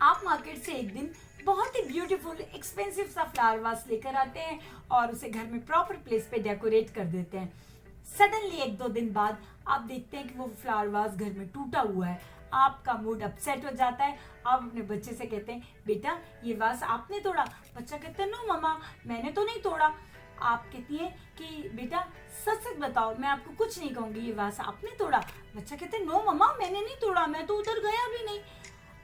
आप मार्केट से एक दिन बहुत ही ब्यूटीफुल एक्सपेंसिव सा फ्लावर वास लेकर आते हैं और उसे घर में प्रॉपर प्लेस पे डेकोरेट कर देते हैं। सडनली एक दो दिन बाद आप देखते हैं कि वो फ्लावर वास घर में टूटा हुआ है। आपका मूड अपसेट हो जाता है। आप अपने बच्चे से कहते हैं, बेटा ये वास आपने तोड़ा? बच्चा कहता है, नो मम्मा मैंने तो नहीं तोड़ा। आप कहती है कि बेटा सच सच बताओ, मैं आपको कुछ नहीं कहूंगी, ये वास आपने तोड़ा? बच्चा कहते हैं, नो मम्मा मैंने नहीं तोड़ा, मैं तो उधर गया भी नहीं।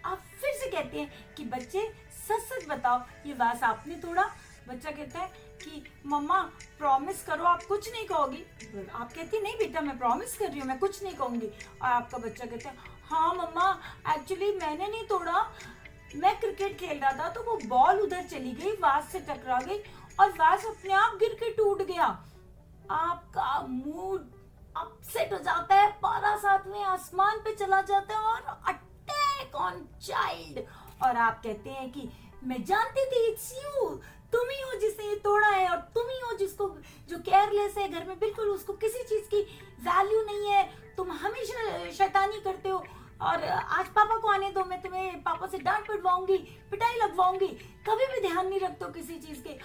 आप फिर से कहते हैं कि बच्चे सच सच बताओ, ये वास आपने तोड़ा? बच्चा कहता है कि मम्मा प्रॉमिस करो आप कुछ नहीं कहोगी। आप कहती नहीं बेटा मैं प्रॉमिस कर रही हूँ, मैं कुछ नहीं कहूंगी। और आपका बच्चा कहता है, हाँ मम्मा एक्चुअली मैंने नहीं तोड़ा, मैं क्रिकेट खेल रहा था तो वो बॉल उधर चली गई, वास से टकरा गई और वास अपने आप गिर के टूट गया। आपका मूड अपसेट हो जाता है, पारा सातवें आसमान पे चला जाता है और अटैक ऑन चाइल्ड। और आप कहते हैं कि मैं जानती थी, इट्स यू, तुम ही हो जिसने ये तोड़ा है और तुम ही हो जिसको जो केयरलेस है घर में, बिल्कुल उसको किसी चीज की वैल्यू नहीं है। तुम हमेशा शैतानी करते हो और आज पापा को आने दो, मैं तुम्हें पापा से डांट पिटवाऊंगी, पिटाई लगवाऊंगी, कभी भी ध्यान नहीं रखते हो किसी चीज के।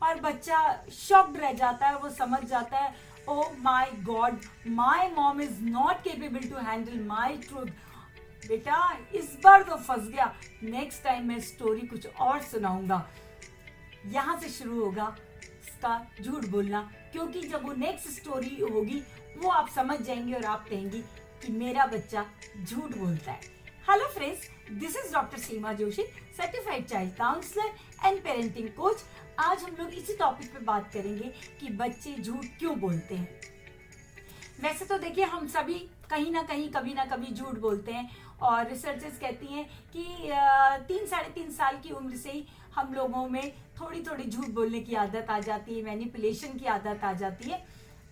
और बच्चा शॉक्ड रह जाता है, वो समझ जाता है, oh my god my mom is not capable to handle my truth. बेटा इस बार तो फंस गया, नेक्स्ट टाइम मैं स्टोरी कुछ और सुनाऊंगा। यहाँ से शुरू होगा इसका झूठ बोलना, क्योंकि जब वो नेक्स्ट स्टोरी होगी वो आप समझ जाएंगे और आप कहेंगे कि मेरा बच्चा झूठ बोलता है। Hello friends, this is doctor Seema Joshi, certified child counsellor and parenting coach. आज हम लोग इसी टॉपिक पे बात करेंगे कि बच्चे झूठ क्यों बोलते हैं। वैसे तो देखिए हम सभी कहीं ना कहीं कभी ना कभी झूठ बोलते हैं और रिसर्चर्स कहती हैं कि 3-3.5 साल की उम्र से ही हम लोगों में थोड़ी थोड़ी झूठ बोलने की आदत आ जाती है, मैनिपुलेशन की आदत आ जाती है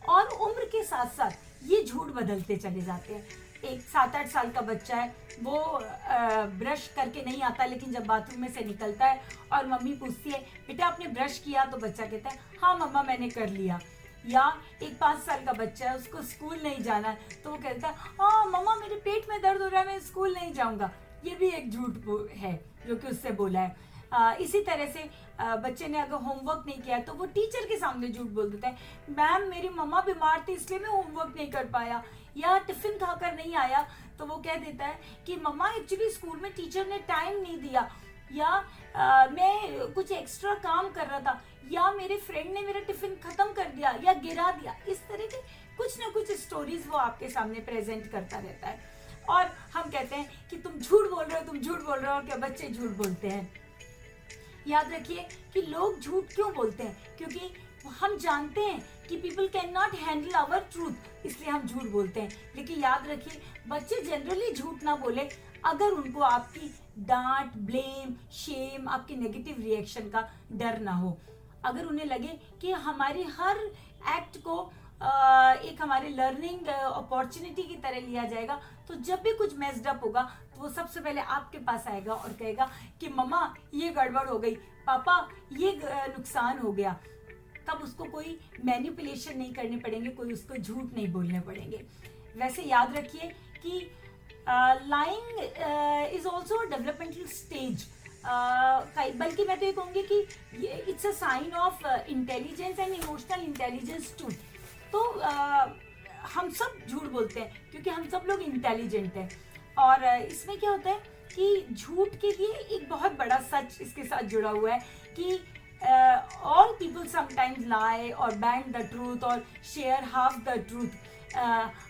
और उम्र के साथ साथ ये झूठ बदलते चले जाते हैं। एक 7-8 साल का बच्चा है, वो ब्रश करके नहीं आता, लेकिन जब बाथरूम में से निकलता है और मम्मी पूछती है बेटा आपने ब्रश किया, तो बच्चा कहता है हाँ मम्मा मैंने कर लिया। या एक 5 साल का बच्चा है, उसको स्कूल नहीं जाना है, तो वो कहता है हाँ मम्मा मेरे पेट में दर्द हो रहा है, मैं स्कूल नहीं जाऊंगा। ये भी एक झूठ है जो कि उससे बोला है। इसी तरह से बच्चे ने अगर होमवर्क नहीं किया तो वो टीचर के सामने झूठ बोल देता है, मैम मेरी मम्मा बीमार थी इसलिए मैं होमवर्क नहीं कर पाया। या टिफिन खाकर नहीं आया तो वो कह देता है कि मम्मा एक्चुअली स्कूल में टीचर ने टाइम नहीं दिया, या मैं कुछ एक्स्ट्रा काम कर रहा था, या मेरे फ्रेंड ने मेरा टिफिन खत्म कर दिया या गिरा दिया। इस तरह के कुछ ना कुछ स्टोरीज वो आपके सामने प्रेजेंट करता रहता है और हम कहते हैं कि तुम झूठ बोल रहे हो, तुम झूठ बोल रहे हो। क्या बच्चे झूठ बोलते हैं। याद रखिए कि लोग झूठ क्यों बोलते हैं, क्योंकि हम जानते हैं कि people can not handle our truth, इसलिए हम झूठ बोलते हैं। लेकिन याद रखिए बच्चे जनरली झूठ ना बोले अगर उनको आपकी डांट, ब्लेम, शेम, आपके नेगेटिव रिएक्शन का डर ना हो। अगर उन्हें लगे कि हमारी हर एक्ट को एक हमारे लर्निंग अपॉर्चुनिटी की तरह लिया जाएगा, तो जब भी कुछ मेस्ड अप होगा तो वो सबसे पहले आपके पास आएगा और कहेगा कि मम्मा ये गड़बड़ हो गई, पापा ये नुकसान हो गया। तब उसको कोई मैनिपुलेशन नहीं करने पड़ेंगे, कोई उसको झूठ नहीं बोलने पड़ेंगे। वैसे याद रखिए कि lying is also developmental stage, बल्कि मैं तो ये कहूँगी कि it's a sign of intelligence and emotional intelligence too. तो हम सब झूठ बोलते हैं क्योंकि हम सब लोग इंटेलिजेंट हैं। और इसमें क्या होता है कि झूठ के लिए एक बहुत बड़ा सच इसके साथ जुड़ा हुआ है कि ऑल पीपल समटाइम्स लाई और बैंड द ट्रूथ और शेयर हाफ द ट्रूथ।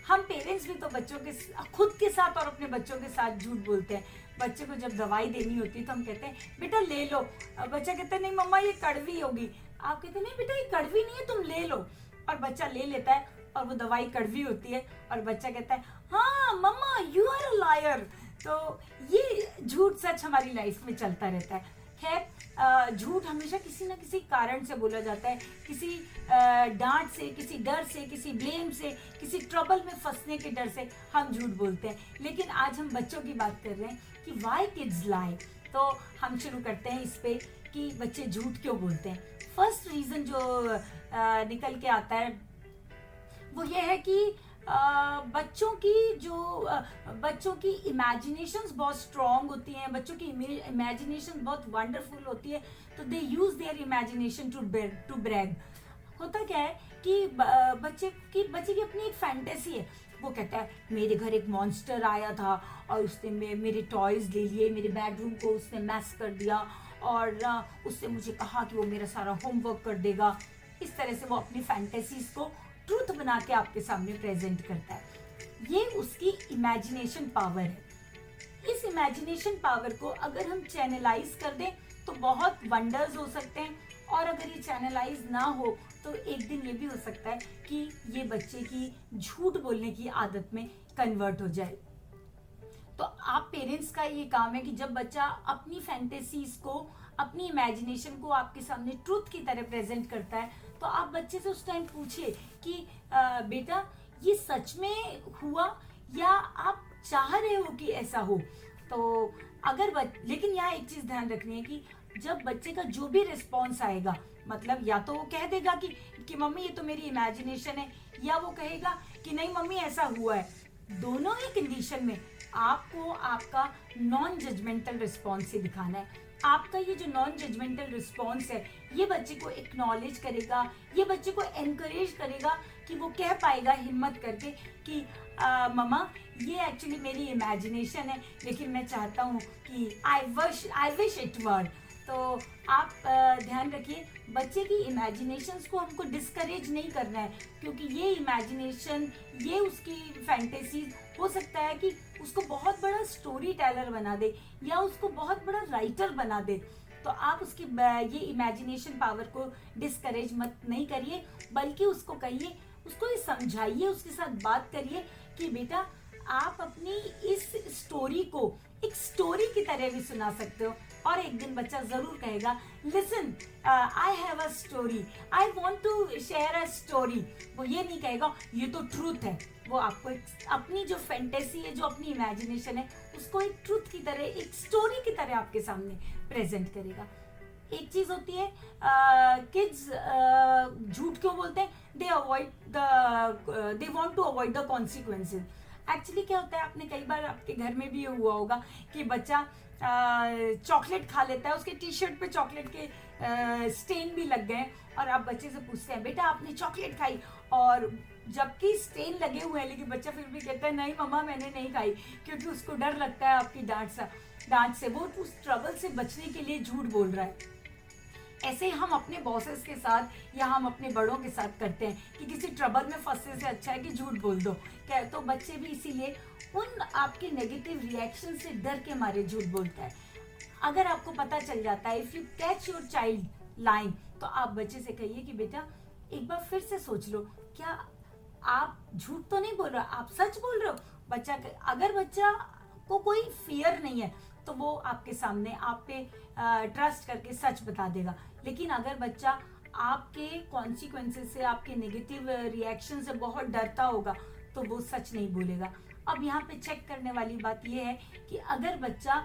हम पेरेंट्स भी तो बच्चों के खुद के साथ और अपने बच्चों के साथ झूठ बोलते हैं। बच्चे को जब दवाई देनी होती है तो हम कहते हैं बेटा ले लो, बच्चा कहता है नहीं मम्मा ये कड़वी होगी। आप कहते हैं नहीं बेटा ये कड़वी नहीं है, तुम ले लो, और बच्चा ले लेता है और वो दवाई कड़वी होती है और बच्चा कहता है हाँ मम्मा यू आर अ लायर। तो ये झूठ सच हमारी लाइफ में चलता रहता है। खैर झूठ हमेशा किसी ना किसी कारण से बोला जाता है, किसी डांट से, किसी डर से, किसी ब्लेम से, किसी ट्रबल में फंसने के डर से हम झूठ बोलते हैं। लेकिन आज हम बच्चों की बात कर रहे हैं कि वाई किड्स लाई। तो हम शुरू करते हैं इस पे कि बच्चे झूठ क्यों बोलते हैं। फर्स्ट रीजन जो निकल के आता है वो ये है कि बच्चों की इमेजिनेशंस बहुत स्ट्रांग होती हैं, बच्चों की इमेजिनेशन बहुत वंडरफुल होती है, तो they use their imagination to brag. होता क्या है कि बच्चे की अपनी एक फैंटेसी है। वो कहता है मेरे घर एक मॉन्स्टर आया था और उसने मेरे टॉयज ले लिए, मेरे बेडरूम को उसने मैस कर दिया और उसने मुझे कहा कि वो मेरा सारा होमवर्क कर देगा। इस तरह से वो अपनी फैंटेसीज को ट्रूथ बना के आपके सामने प्रेजेंट करता है। ये उसकी इमेजिनेशन पावर है। इस इमेजिनेशन पावर को अगर हम चैनलाइज कर दें तो बहुत वंडर्स हो सकते हैं, और अगर ये चैनलाइज ना हो तो एक दिन ये भी हो सकता है कि ये बच्चे की झूठ बोलने की आदत में कन्वर्ट हो जाए। तो आप पेरेंट्स का ये काम है कि जब बच्चा अपनी फैंटेसीज को, अपनी इमेजिनेशन को आपके सामने ट्रूथ की तरह प्रेजेंट करता है, तो आप बच्चे से उस टाइम पूछिए कि बेटा ये सच में हुआ या आप चाह रहे हो कि ऐसा हो। तो लेकिन यहाँ एक चीज ध्यान रखनी है कि जब बच्चे का जो भी रिस्पॉन्स आएगा, मतलब या तो वो कह देगा कि मम्मी ये तो मेरी इमेजिनेशन है, या वो कहेगा कि नहीं मम्मी ऐसा हुआ है, दोनों ही कंडीशन में आपको आपका नॉन जजमेंटल रिस्पॉन्स ही दिखाना है। आपका ये जो नॉन जजमेंटल रिस्पॉन्स है, ये बच्चे को एक्नॉलेज करेगा, ये बच्चे को एनकरेज करेगा कि वो कह पाएगा हिम्मत करके कि मम्मा ये एक्चुअली मेरी इमेजिनेशन है, लेकिन मैं चाहता हूँ कि आई विश इट वर। तो आप ध्यान रखिए, बच्चे की इमेजिनेशंस को हमको डिस्करेज नहीं करना है, क्योंकि ये इमेजिनेशन, ये उसकी फैंटेसीज हो सकता है कि उसको बहुत बड़ा स्टोरी टेलर बना दे या उसको बहुत बड़ा राइटर बना दे। तो आप उसकी ये इमेजिनेशन पावर को डिस्करेज मत नहीं करिए, बल्कि उसको कहिए, उसको ये समझाइए, उसके साथ बात करिए कि बेटा आप अपनी इस स्टोरी को एक स्टोरी की तरह भी सुना सकते हो। और एक दिन बच्चा जरूर कहेगा listen I have a story, I want to share a story. वो ये नहीं कहेगा ये तो ट्रूथ है। वो आपको अपनी जो फैंटेसी है, जो अपनी इमेजिनेशन है, उसको एक ट्रूथ की तरह, एक स्टोरी की तरह आपके सामने प्रेजेंट करेगा। एक चीज होती है किड्स झूठ क्यों बोलते हैं, they want to avoid the consequences. Actually क्या होता है, आपने कई बार आपके घर में भी हुआ होगा कि बच्चा चॉकलेट खा लेता है, उसके टी शर्ट पे चॉकलेट के स्टेन भी लग गए, और आप बच्चे से पूछते हैं बेटा आपने चॉकलेट खाई, और जबकि स्टेन लगे हुए हैं लेकिन बच्चा फिर भी कहता है नहीं मम्मा मैंने नहीं खाई, क्योंकि उसको डर लगता है आपकी डांट से। वो उस ट्रबल से बचने के लिए झूठ बोल रहा है। ऐसे हम अपने बॉसेस के साथ या हम अपने बड़ों के साथ करते हैं कि किसी ट्रबल में फंसने से अच्छा है कि झूठ बोल दो। क्या तो बच्चे भी इसीलिए उन आपके नेगेटिव रिएक्शन से डर के मारे झूठ बोलता है। अगर आपको पता चल जाता है, if you catch your child lying, तो आप बच्चे से कहिए कि बेटा एक बार फिर से सोच लो, क्या आप झूठ तो नहीं बोल रहे, आप सच बोल रहे हो। अगर बच्चा को कोई फियर नहीं है तो वो आपके सामने आप पे ट्रस्ट करके सच बता देगा। लेकिन अगर बच्चा आपके कॉन्सिक्वेंसेस से, आपके नेगेटिव रिएक्शन से बहुत डरता होगा तो वो सच नहीं बोलेगा। अब यहाँ पे चेक करने वाली बात यह है कि अगर बच्चा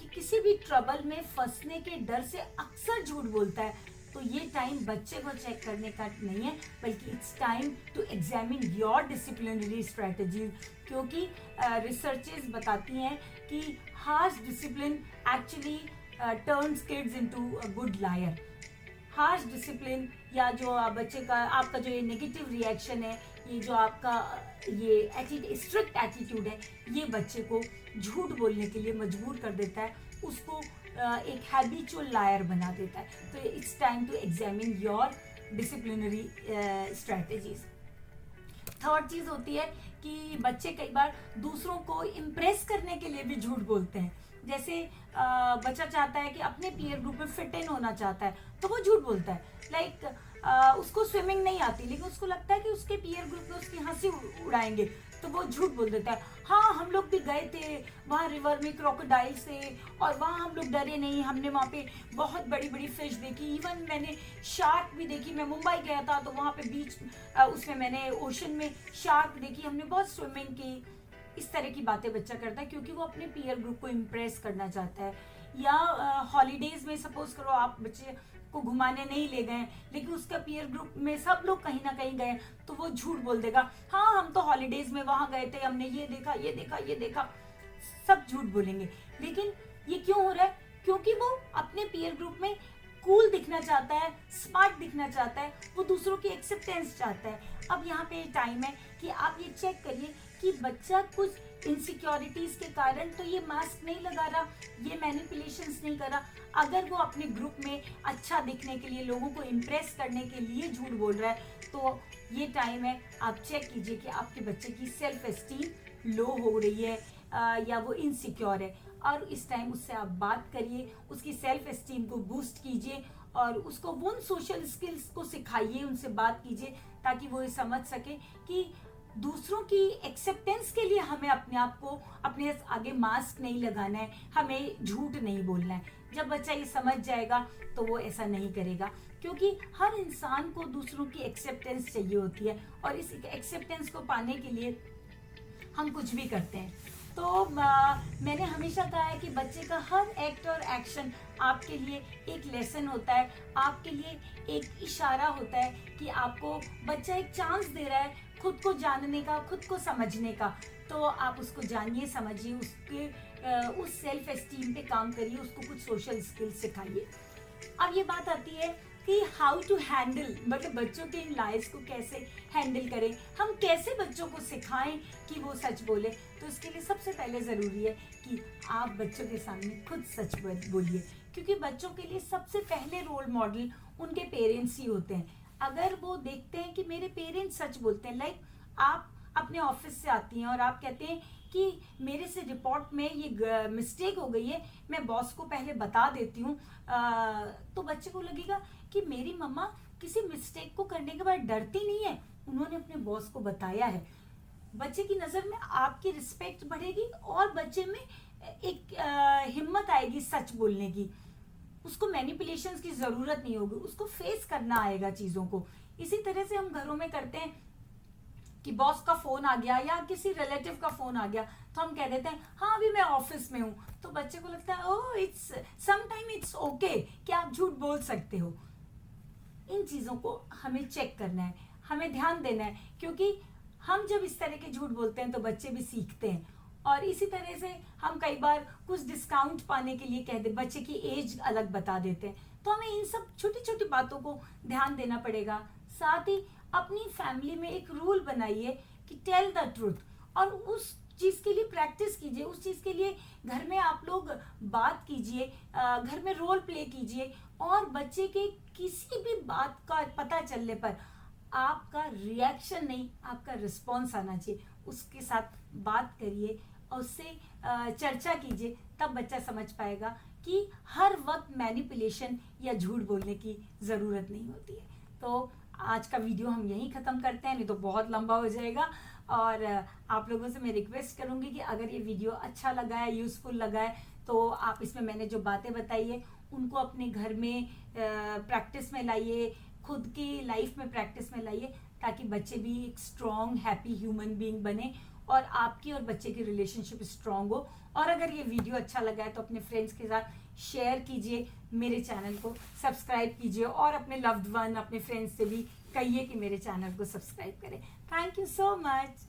किसी भी ट्रबल में फंसने के डर से अक्सर झूठ बोलता है, तो ये टाइम बच्चे को चेक करने का नहीं है, बल्कि it's time to examine your disciplinary strategies. क्योंकि रिसर्चेस बताती हैं कि harsh discipline actually turns kids into a good liar. Harsh discipline या जो बच्चे का आपका जो ये नेगेटिव रिएक्शन है, ये जो आपका ये स्ट्रिक्ट एटीट्यूड है, ये बच्चे को झूठ बोलने के लिए मजबूर कर देता है, उसको एक हैबिचुअल लायर बना देता है। तो it's time to examine your disciplinary strategies. Third चीज होती है कि बच्चे कई बार दूसरों को इम्प्रेस करने के लिए भी झूठ बोलते हैं। जैसे बच्चा चाहता है कि अपने पीयर ग्रुप में फिट इन होना चाहता है, तो वो झूठ बोलता है। लाइक उसको स्विमिंग नहीं आती, लेकिन उसको लगता है कि उसके पीयर ग्रुप में उसकी हंसी उड़ाएंगे, तो वो झूठ बोल देता है। हाँ हम लोग भी गए थे वहाँ रिवर में क्रोकोडाइल से, और वहाँ हम लोग डरे नहीं, हमने वहाँ पे बहुत बड़ी बड़ी फिश देखी, इवन मैंने शार्क भी देखी। मैं मुंबई गया था तो वहाँ पे बीच उसमें मैंने ओशन में शार्क देखी, हमने बहुत स्विमिंग की। इस तरह की बातें बच्चा करता है क्योंकि वो अपने पीयर ग्रुप को इम्प्रेस करना चाहता है। या हॉलीडेज में सपोज करो आप बच्चे को घुमाने नहीं ले गए, लेकिन उसका पीयर ग्रुप में सब लोग कहीं ना कहीं गए, तो वो झूठ बोल देगा, हाँ हम तो हॉलीडेज में वहां गए थे, हमने ये देखा ये देखा ये देखा, सब झूठ बोलेंगे। लेकिन ये क्यों हो रहा है? क्योंकि वो अपने पीयर ग्रुप में कूल दिखना चाहता है, स्मार्ट दिखना चाहता है, वो दूसरों की एक्सेप्टेंस चाहता है। अब यहाँ पे टाइम है कि आप ये चेक करिए कि बच्चा कुछ इनसिक्योरिटीज के कारण तो ये मास्क नहीं लगा रहा, ये मैनिपुलेशंस नहीं कर रहा। अगर वो अपने ग्रुप में अच्छा दिखने के लिए, लोगों को इम्प्रेस करने के लिए झूठ बोल रहा है, तो ये टाइम है आप चेक कीजिए कि आपके बच्चे की सेल्फ एस्टीम लो हो रही है या वो इनसिक्योर है। और इस टाइम उससे आप बात करिए, उसकी सेल्फ एस्टीम को बूस्ट कीजिए और उसको उन सोशल स्किल्स को सिखाइए, उनसे बात कीजिए ताकि वो ये समझ सके कि दूसरों की एक्सेप्टेंस के लिए हमें अपने आप को, अपने आगे मास्क नहीं लगाना है, हमें झूठ नहीं बोलना है। जब बच्चा ये समझ जाएगा तो वो ऐसा नहीं करेगा, क्योंकि हर इंसान को दूसरों की एक्सेप्टेंस चाहिए होती है और इस एक्सेप्टेंस को पाने के लिए हम कुछ भी करते हैं। तो मैंने हमेशा कहा है कि बच्चे का हर एक्ट और एक्शन आपके लिए एक लेसन होता है, आपके लिए एक इशारा होता है कि आपको बच्चा एक चांस दे रहा है खुद को जानने का, खुद को समझने का। तो आप उसको जानिए, समझिए, उसके उस सेल्फ एस्टीम पे काम करिए, उसको कुछ सोशल स्किल्स सिखाइए। अब ये बात आती है कि हाउ टू हैंडल, मतलब बच्चों के इन लाइज को कैसे हैंडल करें, हम कैसे बच्चों को सिखाएं कि वो सच बोले। तो इसके लिए सबसे पहले ज़रूरी है कि आप बच्चों के सामने खुद सच बोलिए, क्योंकि बच्चों के लिए सबसे पहले रोल मॉडल उनके पेरेंट्स ही होते हैं। अगर वो देखते हैं कि मेरे पेरेंट्स सच बोलते हैं, लाइक आप अपने ऑफिस से आती हैं और आप कहते हैं कि मेरे से रिपोर्ट में ये मिस्टेक हो गई है, मैं बॉस को पहले बता देती हूँ, तो बच्चे को लगेगा कि मेरी मम्मा किसी मिस्टेक को करने के बाद डरती नहीं है, उन्होंने अपने बॉस को बताया है। बच्चे की नज़र में आपकी रिस्पेक्ट बढ़ेगी और बच्चे में एक हिम्मत आएगी सच बोलने की, उसको मैनिपुलेशंस की ज़रूरत नहीं होगी, उसको फेस करना आएगा चीज़ों को। इसी तरह से हम घरों में करते हैं कि बॉस का फोन आ गया या किसी रिलेटिव का फोन आ गया, तो हम कह देते हैं हाँ अभी मैं ऑफिस में हूँ, तो बच्चे को लगता है oh it's sometime it's okay कि आप झूठ बोल सकते हो। इन चीज़ों को हमें चेक करना है, हमें ध्यान देना है, क्योंकि हम जब इस तरह के झूठ बोलते हैं तो बच्चे भी सीखते हैं। और इसी तरह से हम कई बार कुछ डिस्काउंट पाने के लिए कह दे, बच्चे की एज अलग बता देते हैं, तो हमें इन सब छोटी छोटी बातों को ध्यान देना पड़ेगा। साथ ही अपनी फैमिली में एक रूल बनाइए कि टेल द ट्रूथ, और उस चीज़ के लिए प्रैक्टिस कीजिए, उस चीज़ के लिए घर में आप लोग बात कीजिए, घर में रोल प्ले कीजिए, और बच्चे के किसी भी बात का पता चलने पर आपका रिएक्शन नहीं, आपका रिस्पॉन्स आना चाहिए। उसके साथ बात करिए और उससे चर्चा कीजिए, तब बच्चा समझ पाएगा कि हर वक्त मैनिपुलेशन या झूठ बोलने की ज़रूरत नहीं होती है। तो आज का वीडियो हम यहीं ख़त्म करते हैं, नहीं तो बहुत लंबा हो जाएगा। और आप लोगों से मैं रिक्वेस्ट करूंगी कि अगर ये वीडियो अच्छा लगा है, यूज़फुल लगा है, तो आप इसमें मैंने जो बातें बताई है उनको अपने घर में प्रैक्टिस में लाइए, खुद की लाइफ में प्रैक्टिस में लाइए, ताकि बच्चे भी एक स्ट्रॉन्ग हैप्पी ह्यूमन बीइंग बने और आपकी और बच्चे की रिलेशनशिप स्ट्रॉन्ग हो। और अगर ये वीडियो अच्छा लगा है तो अपने फ्रेंड्स के साथ शेयर कीजिए, मेरे चैनल को सब्सक्राइब कीजिए, और अपने लव्ड वन, अपने फ्रेंड्स से भी कहिए कि मेरे चैनल को सब्सक्राइब करें। Thank you so much.